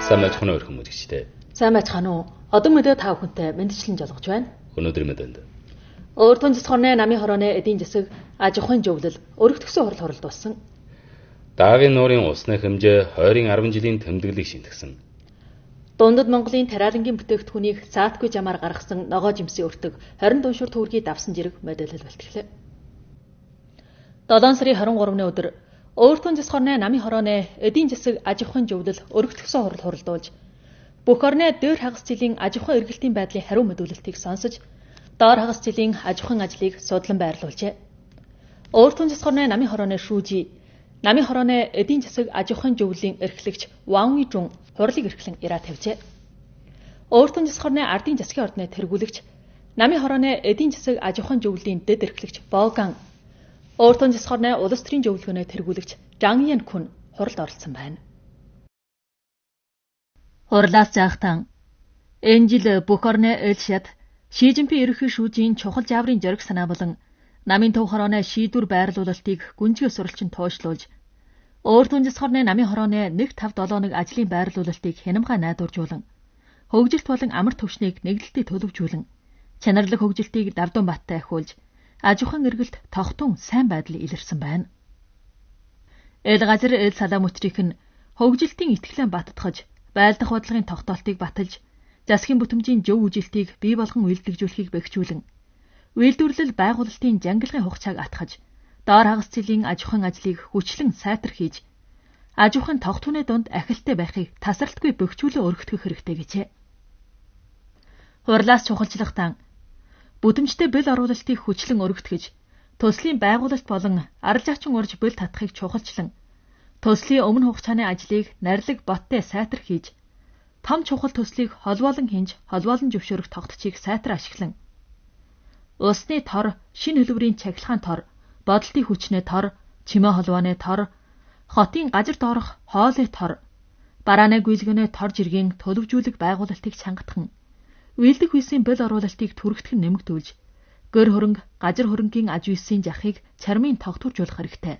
Сайн байцгаана уу хүмүүжигчтэй. Сайн байцгаана уу. Одоо мэдээ та бүхэнтэй мэдчлэн жолгож байна. Өнөөдөр мэдээнд. Өөртөө цэцгорны намын хорооны эдийн засаг аж ахуйн зөвлөл өргөтгсөн хурал хуралдуулсан. Даагийн нуурын усны хэмжээ 20-10 жилийн тэмдэглэлийг шинтгэсэн. Дундад Монголын тариалангийн бүтээгдэхүүнийг заатгүй замаар гаргасан ногоо жимсийн өртөг 20 дуншуур төгрөгийг давсан зэрэг мэдээлэл бэлтгэлээ. 7 сарын 23-ны өдөр өөртөө цэцгорны намын хорооны эдийн засаг аж ахуйн зөвлөл өргөтгсөн хурал хуралдуулж бүх орны дээр хагас жилийн аж ахуйн эргэлтийн байдлын хариу мэдүүлэлтийг сонсож доор хагас жилийн аж ахуйн ажлыг судлан байрлуулжээ. Өөртөө цэцгорны намын хорооны шүүжи намын хорооны эдийн засаг аж ахуйн зөвлөлийн эрхлэгч Ван Уйжун хурлыг эрхлэн ираа тавьжээ. Өөртөө цэцгорны ардын засгийн ордны тэргүүлэгч намын хорооны эдийн засаг аж ахуйн зөвлөлийн дэд эрхлэгч Боган өөртөө цэцгорны улс төрийн зөвлөгөөний тэргүүлэгч Жан Ян Күн хуралд оролцсон байна. Хурлаас заахтан энэ жил бүх орны Элшад Ши Жинпин ерөнхий шүүжийн чухал жаврын зориг санаа болон намын төв хорооны шийдвэр байрлуулалтыг гүнзгий суралцсан тоошлуулж өөртөө цэцгорны намын хорооны 1-5-7 ажлын байрлуулалтыг хянамгай найдваржуулан хөгжилт болон амар түвшнийг нэгдэлтэд төлөвжүүлэн чанарлаг хөгжилтийг давдан баттай ахиулж аж ахуйн эргэлт тогтун сайн байдал илэрсэн байна. Эл газар эл саламутрик нь хөгжилтийн итгэлэн баттгаж байлдах бодлогын тогтоолтыг баталж засгийн бүтэмжийн зөв үжилтийг бий болгон үйлдвэрлэжүүлэхийг бэхжүүлэн үйлдвэрлэл байгуулалтын жангилгын хугацааг атгаж доор хагас жилийн аж ахуйн ажлыг хүчлэн сайтар хийж аж ахуйн тогтвооны дунд ахилттай байхыг тасралтгүй бөхжүүлэн өргөтгөх хэрэгтэй гэжээ. Хурлаас чухалчлахтан бүтэмжтэй бэл оруулалтыг хүчлэн өргөтгөж төслийн байгуулалт болон арал заачин урж бэл татахыг чухалчлан төслийн өмнө хугацааны ажлыг нарилаг боттой сайтар хийж том чухал төслийг холбоолон хинж холбоолон зөвшөөрөх тогтцыг сайтар ашиглан усны тор, шинэ хөлбөрийн чагилгаан тор, бодолтын хүчний тор, чимээ холбооны тор, хотын газар доорох хоолой тор, барааны гүйлгээний тор жиргийн төлөвжүүлэг байгуулалтыг чангатхан үйлдэх үйлсийн бэл оруулалтыг түргэтгэн нэмэгдүүлж гэр хөрөнгө, газар хөрөнгийн аж үйлсийн захыг чармын тогтворжуулах хэрэгтэй.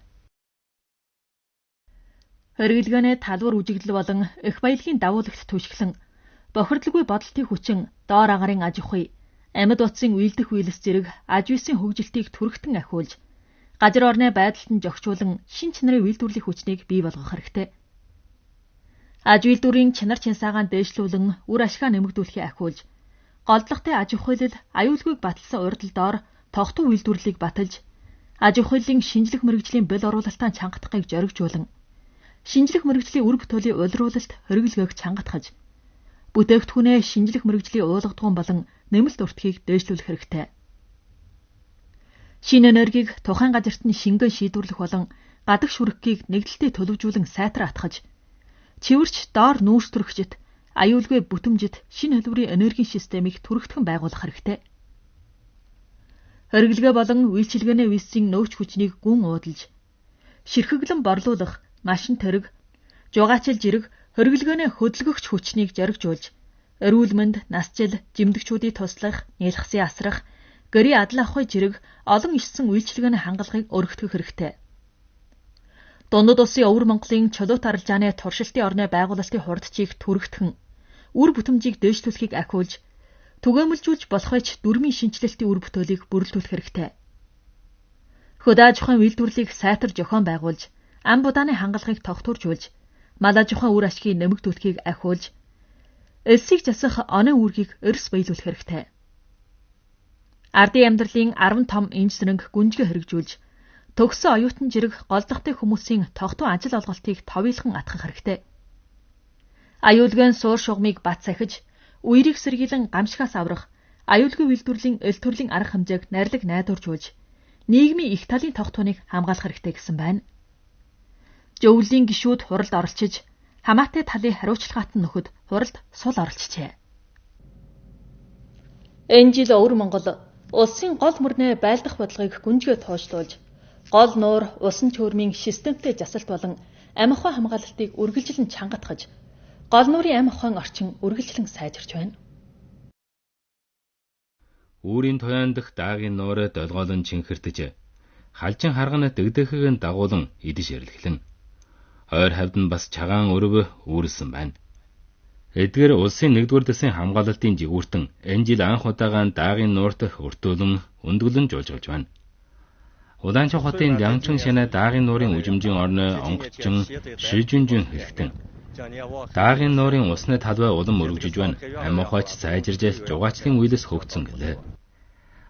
Хэрэглгээний талбар үжиглэл болон их баялагын давуулагт түшиглэн бохирдлгүй бодолтын хүчин доор агарын аж ахуй, амьд утсын үйлдэх үйлс зэрэг аж үйлсийн хөгжилтийг түргэтэн ахиулж газар орны байдалд нь зохицуулан шин чанарын үйлдвэрлэлийн хүчнийг бий болгох хэрэгтэй. Аж үйлдвэрийн чанар чансаагаан дээшлүүлэн үр ашгаа нэмэгдүүлэхийг ахиулж голдлоготой аж ахуйлал аюулгүйг баталсан урьдчилдоор тогтун үйлдвэрлэлийг баталж аж ахуйлын шинжлэх мэргэжлийн бэл оруулалтаа чангатахыг зоригжуулан шинжлэх мэргэжлийн үр бүтээлийн улируулалт хэрэглэгээг чангатгаж бүтээгдэхүүнээ шинжлэх мэргэжлийн уулгадгуун болон нэмэлт уртгийг дээшлүүлэх хэрэгтэй. Шинэ энергийг тухайн газарт нь шингэн шийдвэрлэх болон гадаг шүрхгийг нэгдэлтэд төлөвжүүлэн сайтар атгаж чивэрч доор нүүрстрэгчд аюулгүй бүтэмжит шинэ хөлбөрийн энергийн системийг түргэтгэн байгуулах хэрэгтэй. Хэрэглгээ болон үйлчилгээний үйлсийн нөөц хүчнийг гүн уудалж ширхэглэн борлуулах машин тэрэг, жугаачил жирэг хэрэглгээний хөдөлгөгч хүчнийг зоригжуулж эрүүл мэнд, нас жил, жимдэгчүүдийг туслах, нялхсан асрах, гэрийн адал авахын жирэг олон ишсэн үйлчилгээний хангалтыг өргөтгөх хэрэгтэй. Дундад улсын өвөр Монголын чулуут арилжааны туршилтын орны байгуулалтын хурдчийг түргэтгэн үр бүтэмжийг дээшлүүлэхийг ахиулж түгээмэлжүүлж болохыч дүрмийн шинжилэлтийн үр бүтээлийг бүрэлдүүлэх хэрэгтэй. Хөдөө аж ахуйн үйлдвэрлэлийг сайтар зохион байгуулж ам будааны хангалтыг тогтворжуулж мал аж ахуйн үр ашгийг нэмэгдүүлэхийг ахиулж элсийг засах онын үүргийг эрс биелүүлэх хэрэгтэй. Ардын амьдралын 10 том энж зэрэг гүнжгий хэрэгжүүлж төгссөн оюутан жирэг голдохтой хүмүүсийн тогтун ажил олголтыг товийлхон атгах хэрэгтэй. Аюулгүйн суур шугамыг бат сахиж, үерийг сэргийлэн гамшигаас аврах, аюулгүй үйлдвэрлэлийн эл төрлийн арга хэмжээг нарилаг найдваржуулж, нийгмийн их талын тогтооныг хамгаалах хэрэгтэй гэсэн байна. Зөвлөлийн гишүүд хуралд оролцож, хамаатай талын хариуцлагаатан нөхөд хуралд сул оролцжээ. Энэ жил өвөр Монгол улсын гол мөрний байлдах бодлогыг гүнзгий тоошлуулж, гол нуур, усан чөөрмийн системтэй засалт болон амь ахуй хамгаалалтыг үргэлжлэн чангатгаж, гол нуурын амь ахуйн орчин үргэлжлэн сайжирч байна. Үүрийн туяан дах даагийн нуурыг долгоолон чинхэртэж, халжин харгана дэгдэхийг дагуулan идэж ирлэхлэн. Ойр хавьд нь бас чагаан өрөв үүрсэн байна. Эдгээр улсын 1-р дэсийн хамгаалалтын жигүүртэн энэ жил анх удаага даагийн нуурт өртөөлөн өндгөлөн жуулжгалж байна. Удаанч хотын Лянчин шанаа даагийн нуурын үжимжийн орны онгоцчин Шижүнжин хэрэгтэн. Даагийн нуурын усны талбай улам өргөжж байна. Амь ухаач сайжирж жугаачлын үйлс хөгцсөн гэлээ.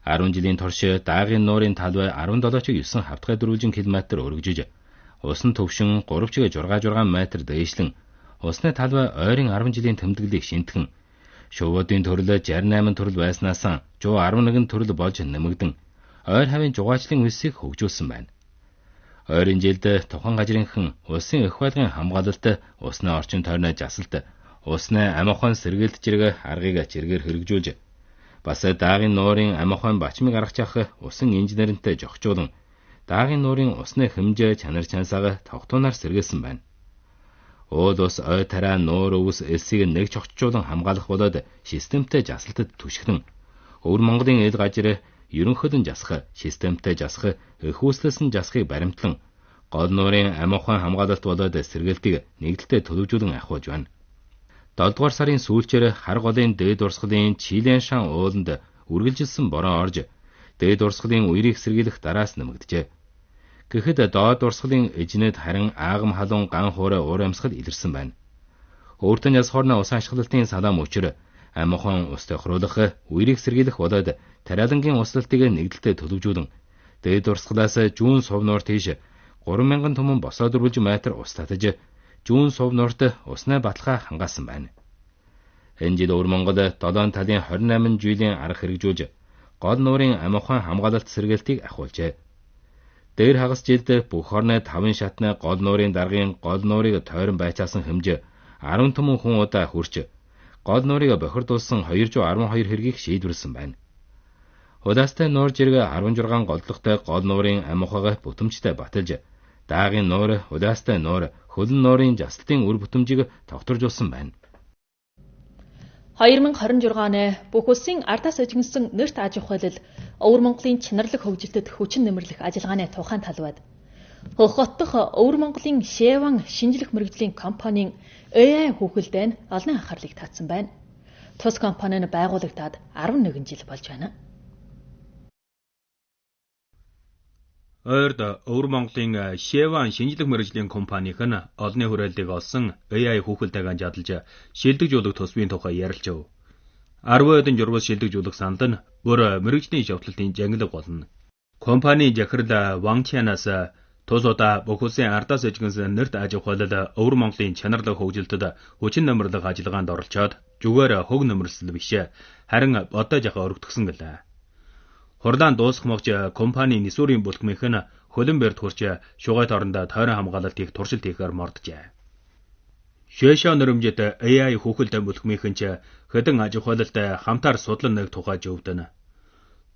10 жилийн турш даагийн нуурын талбай 17.9 хавтгай дөрвөлжин км өргөжж, усан төвшин 3.66 метр дээшлэн, усны талбай ойрын 10 жилийн тэмдэглэлийг шинтгэн, шувуудын төрөл 68 төрөл байснаас 111 төрөл болж нэмэгдэн, ойр хавийн жугаачлын үйлсийг хөгжүүлсэн байна. Ойрын жилд тухайн газрынхан улсын эх байлгын хамгаалалт, усны орчин тойрны жасалт, усны амь ухаан сэргээлт зэрэг аргыг чиргээр хэрэгжүүлж, бас даагийн нуурын амь ухаан бачмыг гаргачих усан инженеринтэй зохицуулан, даагийн нуурын усны хэмжээ чанар чансааг тогтооноор сэргээсэн байна. Уул ус ой тараа нуур өвс элсийг нэг чогтчуулан хамгаалах болоод системтэй жасалтад түшигтэн, Өвөр Монголын ил газар ерөнхийдөн засах, системтэй засах, эх үүслэсэн засахыг баримтлан, гол нуурын амь ухаан хамгаалалт болоод сэргээлтийг нэгдэлтэй төлөвжүүлэн ахуулж байна. 7-р сарын сүүлчээр хар голын дээд урсгалын Чилэн шан ууланд үргэлжилсэн бороо орж, дээд урсгалын үерийг сэргийлэх дараас нэмэгджээ. Гэхэд доод урсгалын эжнэд харин аагам халуун ган хуурай уур амьсгал илэрсэн байна. Өөртөө яс хорны ус ашиглалтын салаа мөчөр амь ухаан ус тохируулах, үерийг сэргийлэх болоод тариалангийн услалтыг нэгдэлтэй төлөвжүүлэн, дээд урсгалаас Жүүн сув нуур тийш 3000 түмэн босоо дөрвөлж метр ус татаж, Жүүн сув нуурт усны баталгаа хангаасан байна. Энэ жил Өвөр Монгол 7 талын 28 жилийн арга хэрэгжүүлж, гол нуурын амь ухаан хамгаалалт сэргээлтийг ахуулжээ. Дээр хагас жилд бүх орны 5 шатны гол нуурын даргын гол нуурыг тойрон байцаасан хэмжээ 10 түмэн хүн удаа хүрч, гол нуурыг бохирдуулсан 212 хэргийг шийдвэрлсэн байна. Удаастай нуур зэрэг 16 голдлогтой гол нуурын амь ухаага бүтэмжтэй баталж, даагийн нуур, удаастай нуур, хөлн нуурын жасалтын үр бүтэмжийг тогтворжуулсан байна. 2026 оны бүх улсын ардаас ажигнсан нэрт аж ахуйлал Өвөр Монголын чанарлаг хөгжилтэд хүчин нэмэрлэх ажиллагааны тухайн талбайд Хөх хот дахь Өвөр Монголын Шэван шинжлэх мэргэжлийн компанийн AI хүүхэлдээ нь олон анхаарлыг татсан байна. Тус компани нь байгуулагдаад 11 жил болж байна. Ойрд Өвөр Монголын Шэван шинжлэх мэргэжлийн компанийн олонний хүрээллийг олсон AI хүүхэлдэйг анжаадалж шилдэгжүүлэх тусмын тухай ярилцв. 10 хэдэн журмаас шилдэгжүүлэх санал нь бүр мэргэжлийн шавтлалтын жангилга болно. Компанийн захирал Ван Чанаас тус удаа бүх улсын ардаас ажигнсан нэрт аж ахуйлал Өвөр Монголын чанарлаг хөгжилтэд хүчин нэмэрлэх ажиллагаанд оролцоод зүгээр хөг нэмэрлэл биш, харин бодож яхаа өргөтгсөн гэлээ. Хурлаан дуусах могч компанийн нисүрийн бүлгмийнх нь хөлөн барьд хурч шугайт орондоо тойрон хамгаалалтыг туршилт хийхээр морджээ. Шэшо нэрмжэд AI хүүхэлдэйн бүлгмийнхэн ч хэдэн аж ахуйлалтай хамтаар судлан нэг тухай зөвдөн.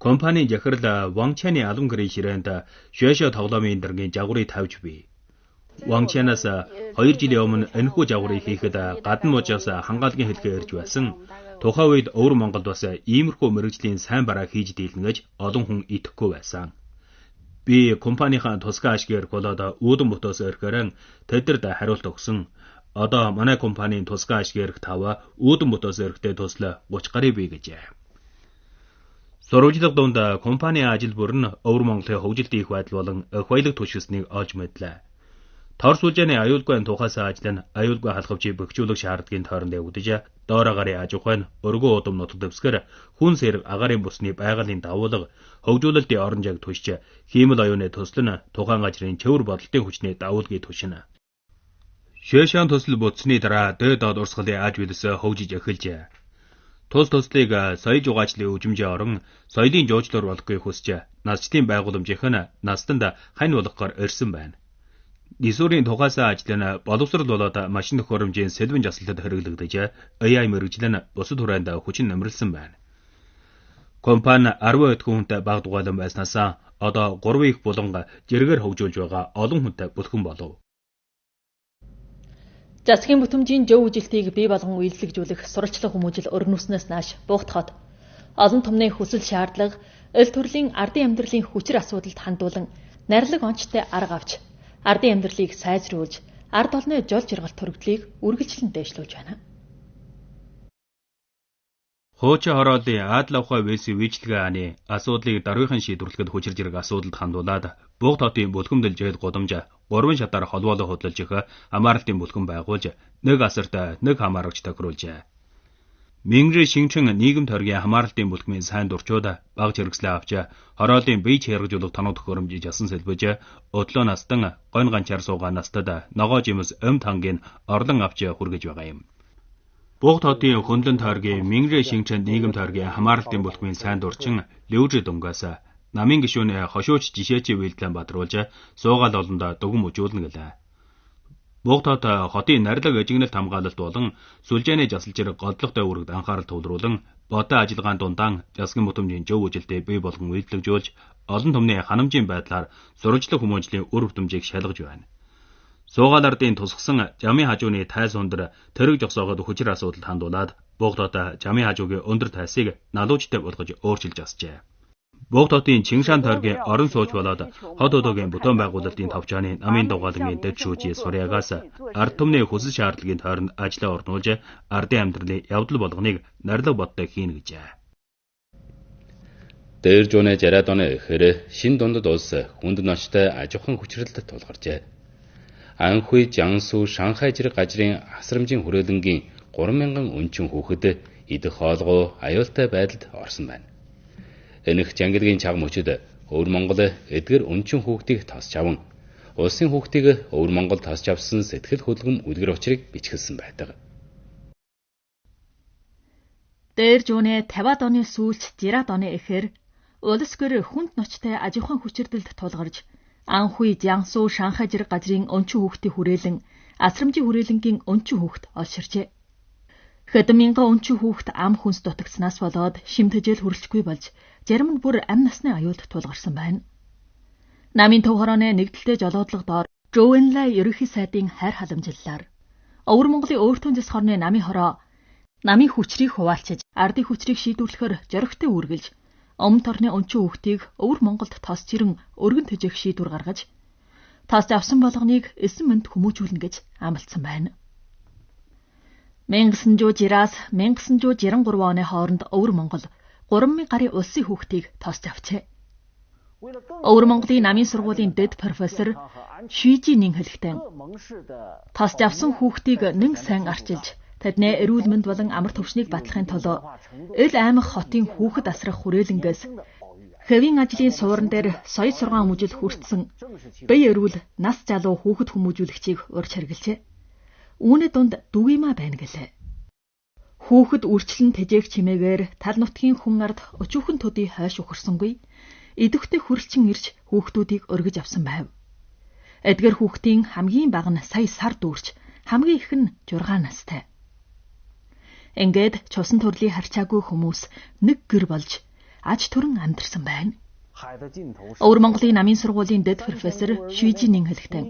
Компанийн захирал Ван Чаны албан гэрийн ширээнд Шэшо тоглоомын даргын жагварыг тавьж бий. Ван Чанаас 2 жилийн өмнө энэхүү жагварыг хийхэд гадна мужаас хангаалгын хэлхээ ирж байсан. Тухайн үед Өвөр Монголд бас иймэрхүү мэргэжлийн сайн бараа хийж дийлнэ гэж олон хүн итгэхгүй байсан. Би компанийн тусгай ашгийг болоод үүдэн ботоос өрхөрөн тэдэрд хариулт өгсөн. Одоо манай компанийн тусгай ашгийг тав үүдэн ботоос өрхтэй тусла 30 гарыг бий гэжээ. Сурвалжлага дунд компанийн ажил бүр нь Өвөр Монголын хөгжилт их байдал болон эх баялаг түшгэснийг олж мэдлээ. Тор сүлжээний аюулгүй тухайс ажил нь аюулгүй халахвчийг бөхжүүлэх шаардлагын тойронд явагдаж, доор агарын аж ахуй нь өргөө удам нутаг дэвсгэр хүн сэрэг агарын бүсний байгалийн давуулга, хөгжүүлэлтийн орон жаг түшиж, хиймэл оюуны төсөл нь тухайн газрын цэвэр бодолтын хүчний давуулгыг түшинэ. Шэшан төсөл бүтсний дараа дээд доод урсгалын аж билс хөгжиж эхэлжээ. Тус төслийг соёл жугаачлалын хөгжмөжийн орон соёлын жуучлал болохыг хүсэж, насчдын байгууламжийнх нь настанд хань болгохоор ирсэн байна. Нисүрийн тухайсаа ажил нь боловсрол болоод машин төхөөрөмжийн сэлбэн жасалтад хэрэглэгдэж, AI мэргэжил нь бусад хүрээнд хүчин нэмэрлсэн байна. Компани 10 эд хүнтэй баг дугуйлан байснаас одоо 3 их булан жиргээр хөгжүүлж байгаа олон хүнтэй бүлхэн болов. Засгийн бүтэмжийн жөө үжилтийг бий болгон үйлчлэгжүүлэх сурвалжлах хүмүүжил өрнөснөөс нааш Бугтхот олон түмний хүсэл шаардлага, эл төрлийн ардын амьдралын хүчир асуудалд хандуулан нарилаг онцтой арга авч ардын амьдралыг сайжруулж, ард олны жол жаргалт төрөгдлийг үргэлжлэн дэвшлүүлж байна. Хуучин хорооллын Аадлавхай Вэлсийн үйлчлэгээ хааны асуудлыг даргын шийдвэрлэхэд хүчирж ирэх асуудалд хандуулаад Буг хотын бүлгэмдэл жээл гудамж 3 шатаар холбоолоо хөдлөж их хамааралтын бүлгэн байгуулж нэг асарт нэг хамаарагч тохируулжээ. Мингрэ Шинчэн нийгэм тойргийн хамааралтын бүлгмийн сайн дурчууд баг зэрэгслээ авч хорооллын бие хэрэгжүүлэх тоног төхөөрөмжийг асан сэлбэж өдлөө настан гойн ганчаар суугаа настад ногоо жимс өмд хангийн орлон авч хүргэж байгаа юм. Буг хотын хөндлөн тойргийн Мингрэ Шинчэн нийгэм тойргийн хамааралтын бүлгмийн сайн дурчин Лүжи Дунгаас намын гишүүнээ хошууч жишээчийн үйлдэлэн бадруулж суугаал олондоо дугум үжүүлнэ гэлээ. Буг хот хотын нарилга ажигналт хамгаалалт болон сүлжээний жасалж ирэх годлогтой үүрэгт анхаарал төвлөрүүлэн бодоо ажиллагаан дундаа засгийн мутамжийн зөв үжилтээ бий болгон үйлдвэрлэж олон түмний ханамжийн байдлаар сурвалжлах хүмүүжлийн үр хөтөмжийг шалгаж байна. Суугаал ардын тусгсан жамын хажууны тайс өндөр тэрэг жогсоогоод хүчир асуудалд хандуулаад Буг хот жамын хажуугийн өндөр тайсыг налуучтай болгож өөрчилж асжээ. Буг хотын Чингшаан тойргийн орон сууч болоод хот одоогийн бүтээн байгуулалтын товчооны намын дугаалгийн дэд шүүжи Сурьягаас ард түмний хүсэл шаардлагын тойронд ажлаа орнуулж ардын амьдралын явдал болгоныг нарилга бодтой хийнэ гэжээ. Дээр жууны 60-аад оны эхээр шин дундад улс хүнд ноцтой аж ахуйн хүчирэлд тулгарчээ. Анхуй Жансу Шанхай зэрэг газрын асрамжийн хүрээлэнгийн 3000 өнчин хүүхэд идэх хоолгоо аюултай байдалд орсон байна. Энэх жангилгийн чаг мөчөд Өвөр Монгол эдгэр өнчин хүүхдийг тосч аван улсын хүүхдийг Өвөр Монгол тосч авсан сэтгэл хөдлөм үлгэр учрыг бичгэлсэн байдаг. Дээр жууны 50-аад оны сүүлч 60-аад оны эхээр улс гэр хүнд ноцтой аж ахуйн хүчирдэлд тулгарч Анхуй Жансу Шанхай зэрэг газрын өнчин хүүхдийн хүрээлэн асрамжийн хүрээлэнгийн өнчин хүүхд олширчээ. Хэдэн мянган өнчин хүүхд ам хүнс дутагдсанаас болоод шимтэжэл хүрэлцгүй болж зарим нь бүр амь насны аюулд тулгарсан байна. Намын төв хорооны нэгдэлтэй жолоодлого доор Жоэнлай ерөнхий сайдын хайр халамжиллаар Өвөр Монголын өөртөө зэс хорны намын хороо намын хүчрийг хуваалцаж ардын хүчрийг шийдвэрлэхээр зоригтой үргэлж өмнө торны өнчин хүүхдийг Өвөр Монголд тосч ирэн өргөн төжих шийдвэр гаргаж тосч авсан болгоныг эсэн мэнд хүмүүжүүлнэ гэж амласан байна. 1960-аас 1963 оны хооронд Өвөр Монгол 3000 гаруй улсын хүүхдийг тосч авчээ. Өвөр Монголын намын сургуулийн дэд профессор Шижинин хэлэхдээ тосч авсан хүүхдийг нэн сайн арчилж тэдний эрүүл мэнд болон амар төвшнийг батлахын тулд эл аймаг хотын хүүхэд асрах хүрээлэнгээс хэвийн ажлын суурин дээр соёл сургаан хүмүүжил хүртсэн бие эрүүл нас залуу хүүхэд хүмүүжүүлэгчийг урьж хэрглэжээ. Үүний дунд Дүгийма байна гэлээ. Хүүхэд үрчлэн тэжээх чимээгээр тал нутгийн хүн ард өчүүхэн төдий хойш ухарсангүй идэвхтэй хүрэлчин ирж хүүхдүүдийг өргөж авсан байв. Эдгээр хүүхдийн хамгийн бага нь сая сар дүүрч хамгийн их нь 6 настай. Ингээд чусан төрлийн харчаагүй хүмүүс нэг гэр болж аж төрөн амьдарсан байна. Өвөр Монголын намын сургуулийн дэд профессор Шижинин хэлэхдээ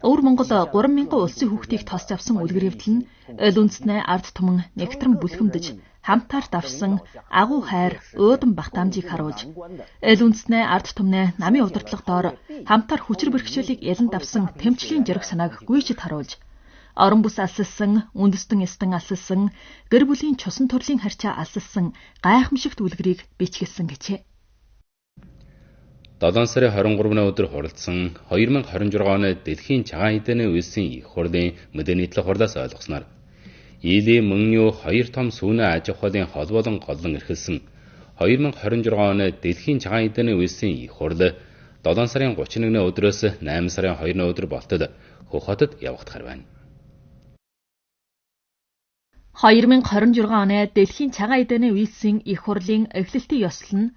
Өвөр Монгол 3000 улсын хүүхдийг тосч авсан үлгэр явдал нь эл үндэстнээ ард түмэн нэгтрэн бүлхэмдэж хамтаар давсан агуу хайр уудан багтаамжийг харуулж эл үндэстнээ ард түмнээ намын удирдлага доор хамтаар хүчир бэрхшээлийг ялан давсан тэмцлийн зэрэг санааг гүйцэд харуулж орон бүс алсалсан, үндэстэн эстэн алсалсан, гэр бүлийн чусан төрлийн харьцаа алсалсан гайхамшигт үлгэрийг бичгэлсэн гэжээ. 7 сарын 23-ны өдөр хуралдсан 2026 оны дэлхийн цагаан эдэний үйлсийн их хурлын мэдээний төлөв хурлаас ойлгосноор Или Мөнью 2 том сүүнэ аж ахуйлын холбоолон голлон эрхэлсэн 2026 оны дэлхийн цагаан эдэний үйлсийн их хурл 7 сарын 31-ны өдрөөс 8 сарын 2-ны өдөр болтод Хөх хотод явагдахар байна. 2026 оны дэлхийн цагаан эдэний үйлсийн их хурлын эхлэлтийн ёслол нь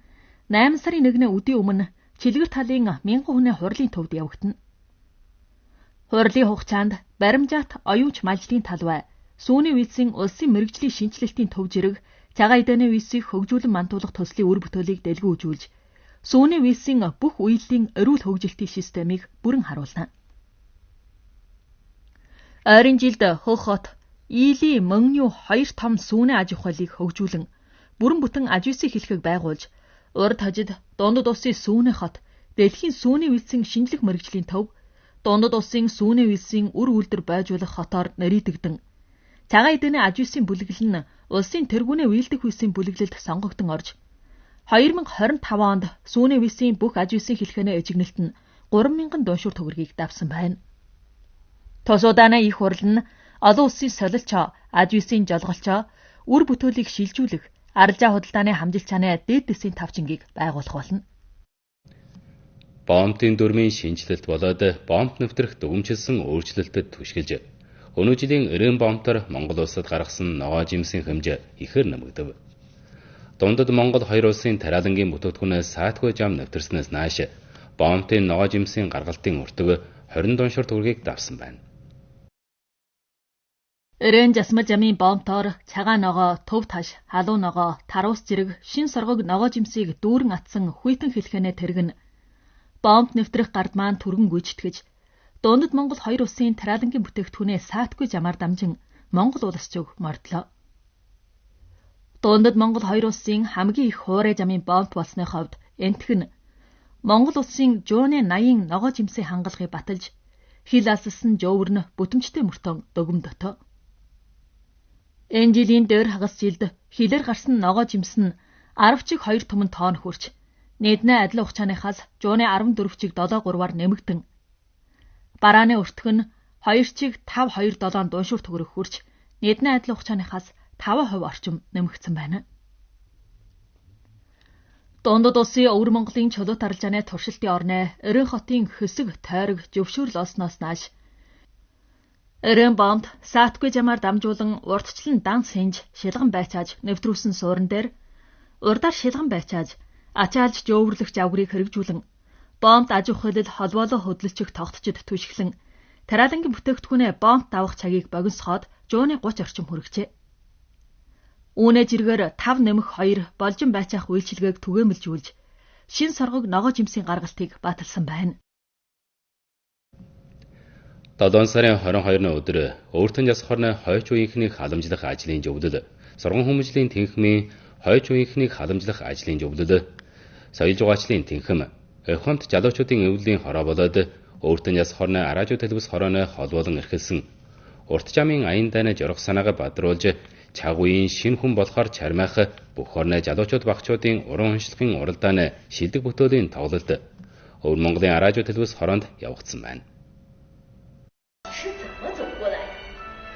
8 сарын 1-ний өдийн өмнө Чилгэр талын 1000 хүний хурлын төвд явагдана. Хурлын хугацаанд баримжаат оюунч мажлын талбай, сүүний үйлсийн улсын мэрэгжлийн шинжилэлтийн төв зэрэг цагаан эдэний үйлсийг хөгжүүлэн мантуулах төслийн үр бүтээлийг дэлгүүжүүлж, сүүний үйлсийн бүх үеийн эрүүл хөгжилтийн системийг бүрэн харуулна. Ойрын жилд Хөх хот Или Мөнью 2 том сүүнэ аж ахуйлыг хөгжүүлэн, бүрэн бүтэн аж үйлсийг хэлхийг байгуулж, урд хажид дундад улсын сүүнэ хот, дэлхийн сүүний үйлсийн шинжлэх мэрэгжлийн төв, дундад улсын сүүнэ үйлсийн үр үйлдвэр байжуулах хотоор нэрийдэгдэн, цагаан эдэний аж үйлсийн бүлэглэл нь улсын тэргүүнээ үйлдэх хүйсийн бүлэглэлд сонгогдсон орж 2025 онд сүүний висийн бүх аж үйлсийн хэлхээний эжигнэлт нь 3,000 дуушуур төгрөгийг давсан байна. Тус удааны их хурал нь олон улсын солилчоо, аж үйлсийн жолголчоо, үр бүтээлийг шилжүүлэх, арилжаа худалдааны хамжилчааны дээд дэсийн тавчингийг байгуулах болно. Бомбын дүрмийн шинжилэлт болоод бомб нэвтрэх дүгнэмжилсэн өөрчлөлтөд түшгэлж өнөө жилийн Иран бомбтор Монгол улсад гаргасан ногоо жимсийн хэмжээ ихээр нэмэгдэв. Дундад Монгол хоёр улсын тариалангийн бүтээгдэхүүнээс саатгүй зам нэвтэрснээс нааш бомбын ногоо жимсийн гаргалтын өртөг 20 дуушуур төгрөгийг давсан байна. Иран жасмал замын бомбтоор цагаан ногоо, төв таш, халуун ногоо, таруус зэрэг шин соргог ногоо жимсийг дүүрэн атсан хүйтэн хэлхээнэ тэргэн бомб нэвтрэх гард маань түргэн гүйцэтгэж дундад Монгол хоёр улсын тариалангийн бүтээгдэхүүнээ саатгүй замаар дамжин Монгол улс зүг мордлоо. Дундад Монгол хоёр улсын хамгийн их хуурай замын бомб болсны хувьд энтх нь Монгол улсын жууны 80 ногоо жимсийн хангалгыг баталж хил алссан жөөвөр нь бүтэмжтэй мөртөө дөгөмдөтөө. Энэ жилийн дээр хагас жилд хилээр гарсан ногоо жимс нь 10 чиг 2 түмэн тоон хүрч нийтнээ адил хугацааныхаас жууны 14 чиг 7.3-аар нэмэгдэн барааны өртөг нь 2 чиг 5.27 дуушуур төгрөг хүрч нийтнээ адил хугацааныхаас 5% орчим нэмэгдсэн байна. Дундад улсын өвөр Монголын чулуут арилжааны туршилтын орны Иран хотын хөсөг тойрог зөвшөөрөл олсноос нааш Иран бомб саатгүй замаар дамжуулан урдчлан дан сэнж шилган байцааж нэвтрүүлсэн суурин дээр урдаар шилган байцааж ачаалж жөөврлөх завгрыг хэрэгжүүлэн бомбд аж ахуйлал холбоолоо хөдөлчих тогтчид түшгэлэн тариалангийн бүтээгдэхүүнээ бомб давах цагийг богиносгоод жууны 30 орчим хүргэжээ. Үүнээ зэргээр 5 нэмэх 2 болжин байцаах үйлчилгээг түгээмэлжүүлж шин соргог ногоо жимсийн гаргалтыг баталсан байна. 7 сарын 22-ны өдөр өөртөн яс хорны хойч үеийнхнийг халамжлах ажлын зөвлөл, сургууль хүмүүжлийн тэнхмийн хойч үеийнхнийг халамжлах ажлын зөвлөл, соёл жугаачлалын тэнхэм, эхвамт залуучуудын эвлэлийн хороо болоод өөртөн яс хорны араажуу төлөвс хорооны холбоолон эрхэлсэн урт жамын аян дайны жорох санаагаа бадруулж чаг үеийн шинэ хүн болохоор чармайх бүх орны залуучууд багчуудын уран уншлагын уралдааны шилдэг бүтээлийн тоглолт Өвөр Монголын араажуу төлөвс хороонд явагдсан байна.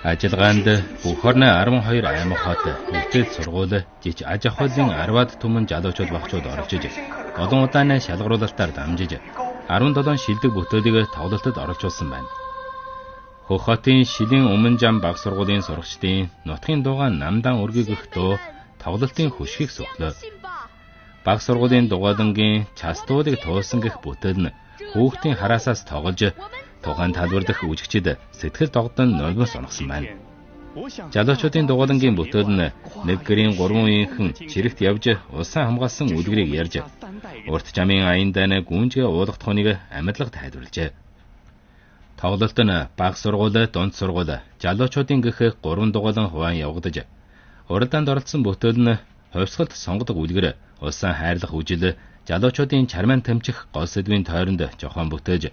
Ажиллагаанд бүх орны 12 аймаг хот, хөгжил сургууль, жиж аж ахуйлын 10-аад түмэн залуучууд багчууд оролцож олон удааны шалгаруулалтаар дамжиж 17 шилдэг бүтээлийг тоглолтод оролцуулсан байна. Хөх хотын шилийн өмнө зам баг сургуулийн сурагчдын нутгийн дуугаан намдан өргөгөх дуу тоглолтын хөшгийг сөглөө. Баг сургуулийн дугаалангийн час дуулыг туулсан гэх бүтээл нь хүүхдийн хараасаас тоглож тухайн талбарлах үжигчид сэтгэл догдон нулимс унагсан байна. Залуучуудын дугаалангийн бүтээл нь нэг гэрийн 3 үеийнхэн чирэгт явж улсаа хамгаалсан үлгэрийг ярьж урт жамын аян дайны гүнжгээ уулгах хүнийг амьдлага тайлбарлажээ. Тоглолт нь баг сургууль, дунд сургууль, залуучуудын гэх 3 дугаалan хуваан явагдаж, уралдаанд оролцсон бүтээл нь хувьсгалт сонгодог үлгэр, улсаа хайрлах үжил, залуучуудын чармаан тэмчих гол сэдвийн тойронд зохион бүтээж,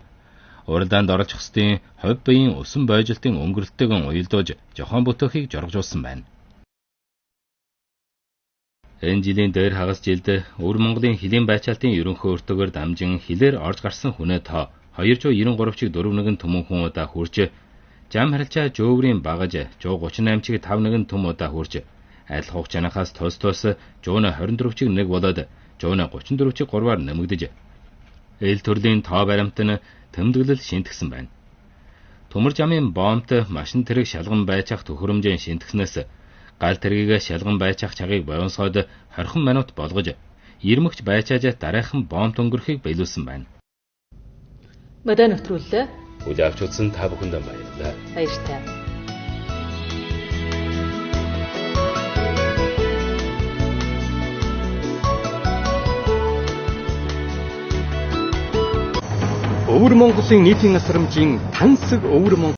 уралдаанд оролцох ёстын хувь биеийн өсөн бойжилтын өнгөрөлтөйгөн уялдуулж, зохион бүтээхийг жургажуулсан байна. Энэ жилийн дээр хагас жилд Өвөр Монголын хилийн байцаалтын ерөнхий өртөгөөр дамжин хилээр орж гарсан хүнээ тоо 293 чиг 4-1 түмэн хүн удаа хүрч, зам харилцаа жөөврийн багаж 138 чиг 5-1 түм удаа хүрч, адил хугацаанаас тус жууна 24 чиг 1 болоод жууна 34 чиг 3-аар нэмэгдэж, эл төрлийн тоо баримт нь тэмдэглэл шинтгсэн байна. Төмөр жамын бомбт машин тэрэг шалган байцаах төхөөрөмжийн шинтгснээс гал тэргийг шалган байцаах цагийг боловсроод 20 минут болгож, ирмэгч байцааж дараахан бомб өнгөрөхийг биелүүлсэн байна. Мэдээ нэвтрүүллээ. Үйл авч үзсэн та бүхэнд баярлалаа. Баярлалаа. Өвөр Монголын нийтийн асрамжийн тансаг Өвөр Монгол